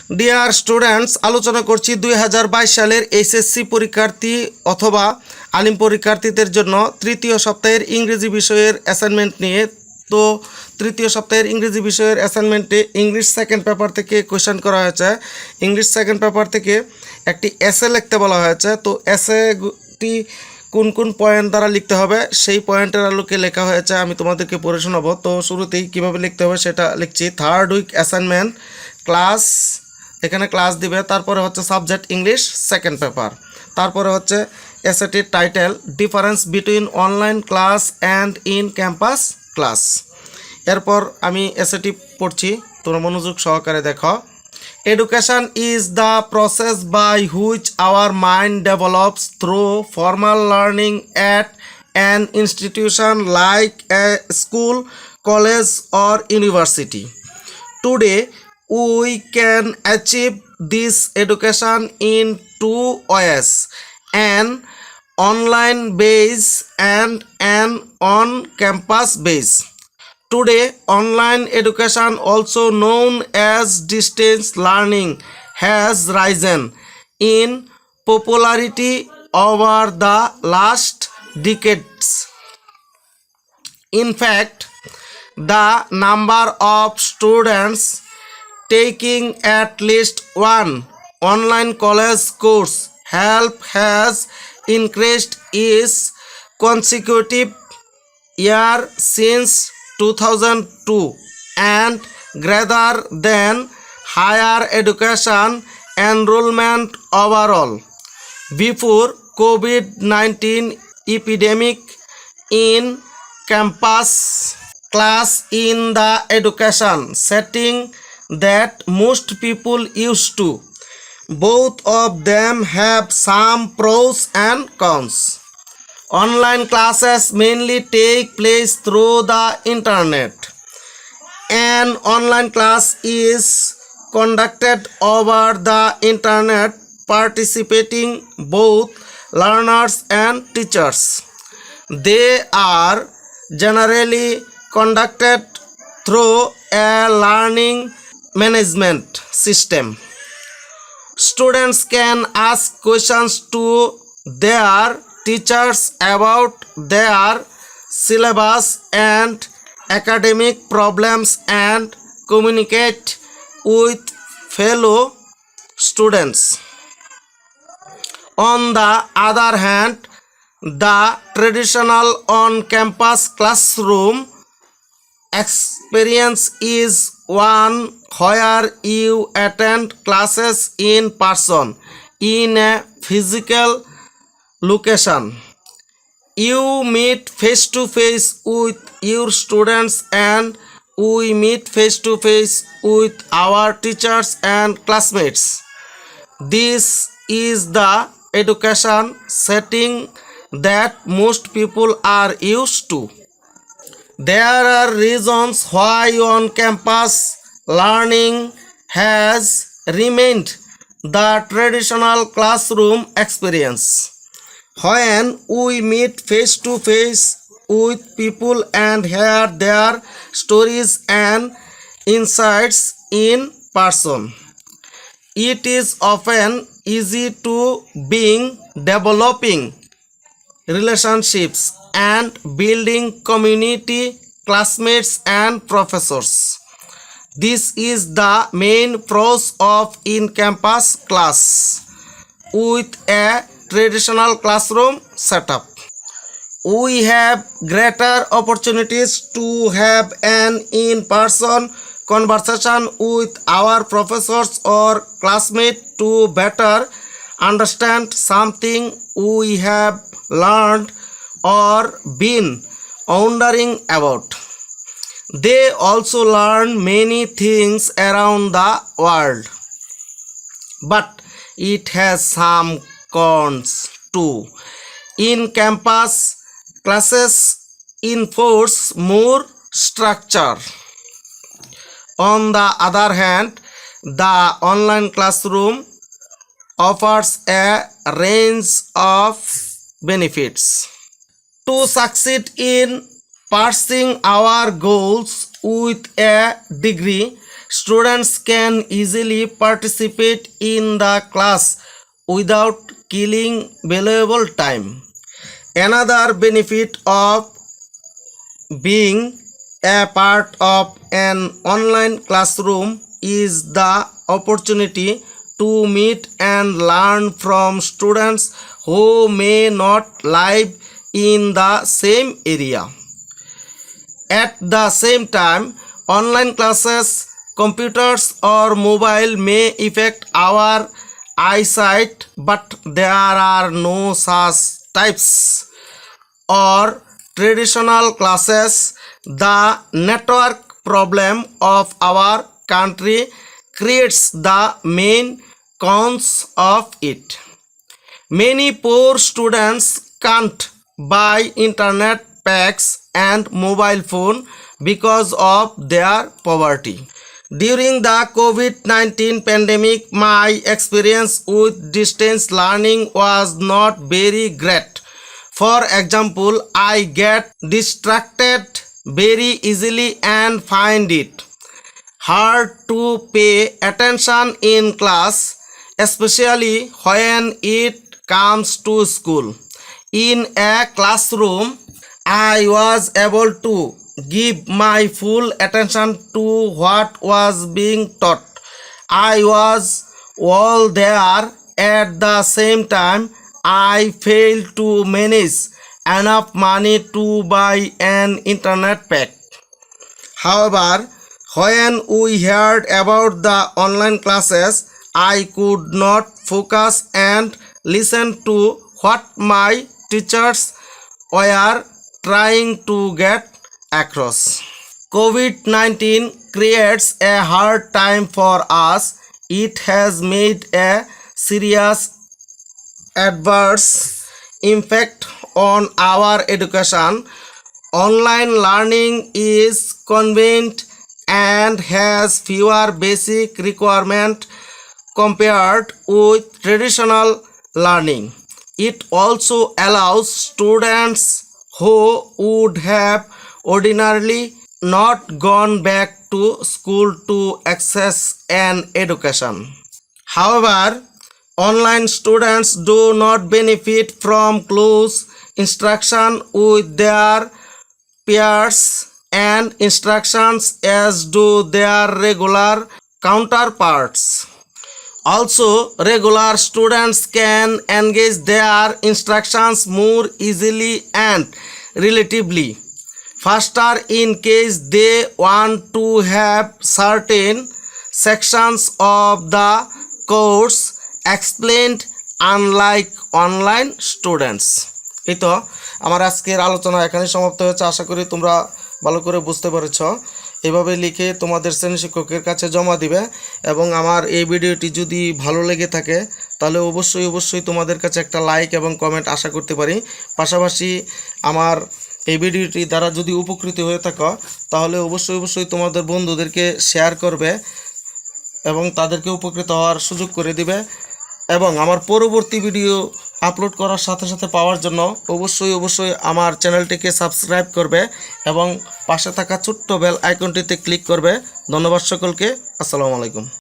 Dear students, আলোচনা করছি 2022 সালের এইচএসসি পরীক্ষার্থী অথবা আলিম পরীক্ষার্থীদের জন্য তৃতীয় সপ্তাহের ইংরেজি বিষয়ের অ্যাসাইনমেন্ট নিয়ে। তো তৃতীয় সপ্তাহের ইংরেজি বিষয়ের অ্যাসাইনমেন্টে ইংলিশ সেকেন্ড পেপার থেকে কোয়েশ্চেন করা হয়েছে। ইংলিশ সেকেন্ড পেপার থেকে একটি এসে লিখতে বলা হয়েছে। তো এসেটি কোন কোন পয়েন্ট দ্বারা লিখতে হবে সেই পয়েন্টের আলোকে লেখা হয়েছে, আমি তোমাদেরকে পড়ে শোনাবো। তো শুরুতেই কীভাবে লিখতে হবে সেটা লিখছি। থার্ড উইক অ্যাসাইনমেন্ট ক্লাস, এখানে ক্লাস দিবে, তারপরে হচ্ছে সাবজেক্ট ইংলিশ সেকেন্ড পেপার, তারপরে হচ্ছে এসএটির title difference between online class and in campus class. এরপর আমি এসএটি পড়ছি, তোমরা মনোযোগ সহকারে দেখো। Education is the process by which our mind develops through formal learning at an institution like a school, college or university. Today, we can achieve this education in two ways: an online base and an on-campus base. Today, online education, also known as distance learning, has risen in popularity over the last decades. In fact, the number of students taking at least one online college course has increased each consecutive year since 2002, and greater than higher education enrollment overall. Before COVID-19 epidemic, in campus class in the education setting that most people used to. Both of them have some pros and cons. Online classes mainly take place through the internet. An online class is conducted over the internet, participating both learners and teachers. They are generally conducted through a learning management system. Students can ask questions to their teachers about their syllabus and academic problems and communicate with fellow students. On the other hand, the traditional on-campus classroom experience is one where you attend classes in person in a physical location. You meet face to face with your students, and we meet face to face with our teachers and classmates. This is the education setting that most people are used to. There are reasons why on-campus learning has remained the traditional classroom experience. When we meet face to face with people and hear their stories and insights in person, it is often easy to begin developing relationships and building community, classmates and professors. This is the main pros of in-campus class with a traditional classroom setup. We have greater opportunities to have an in-person conversation with our professors or classmates to better understand something we have learned or been wondering about. They also learn many things around the world, but it has some cons too. In-campus classes enforce more structure. On the other hand, the online classroom offers a range of benefits. To succeed in pursuing our goals with a degree, Students can easily participate in the class without killing valuable time. Another benefit of being a part of an online classroom is the opportunity to meet and learn from students who may not live in the same area. At the same time, online classes, computers or mobile may affect our eyesight, but there are no such types or traditional classes. The network problem of our country creates the main cons of it. Many poor students can't buy internet packs and mobile phone because of their poverty. During the COVID-19 pandemic, my experience with distance learning was not very great. For example, I get distracted very easily and find it hard to pay attention in class, especially when it comes to school. In a classroom, I was able to give my full attention to what was being taught. I was all there. At the same time, I failed to manage enough money to buy an internet pack. However, when we heard about the online classes, I could not focus and listen to what my teachers were trying to get across. COVID-19 creates a hard time for us. It has made a serious adverse impact on our education. Online learning is convenient and has fewer basic requirements compared with traditional learning. It also allows students who would have ordinarily not gone back to school to access an education. However, online students do not benefit from close instruction with their peers and instructions as do their regular counterparts. Also, regular students can engage their instructions more easily and relatively faster in case they want to have certain sections of the course explained, unlike online students. এই তো আমার আজকের আলোচনা এখানে সমাপ্ত হয়েছে। আশা করি তোমরা ভালো করে বুঝতে পেরেছো। এভাবে লিখে তোমাদের শ্রেণী শিক্ষকের কাছে জমা দিবে এবং আমার এই ভিডিওটি যদি ভালো লেগে থাকে তাহলে অবশ্যই তোমাদের কাছে একটা লাইক এবং কমেন্ট আশা করতে পারি। পাশাপাশি আমার এই ভিডিওটি দ্বারা যদি উপকৃত হয়ে থাকো তাহলে অবশ্যই তোমাদের বন্ধুদেরকে শেয়ার করবে এবং তাদেরকে উপকৃত হওয়ার সুযোগ করে দিবে এবং আমার পরবর্তী ভিডিও আপলোড করার সাথে সাথে পাওয়ার জন্য অবশ্যই আমার চ্যানেলটিকে সাবস্ক্রাইব করবে এবং পাশে থাকা ছোট্ট বেল আইকনটিতে ক্লিক করবে। ধন্যবাদ সকলকে। আসসালামু আলাইকুম।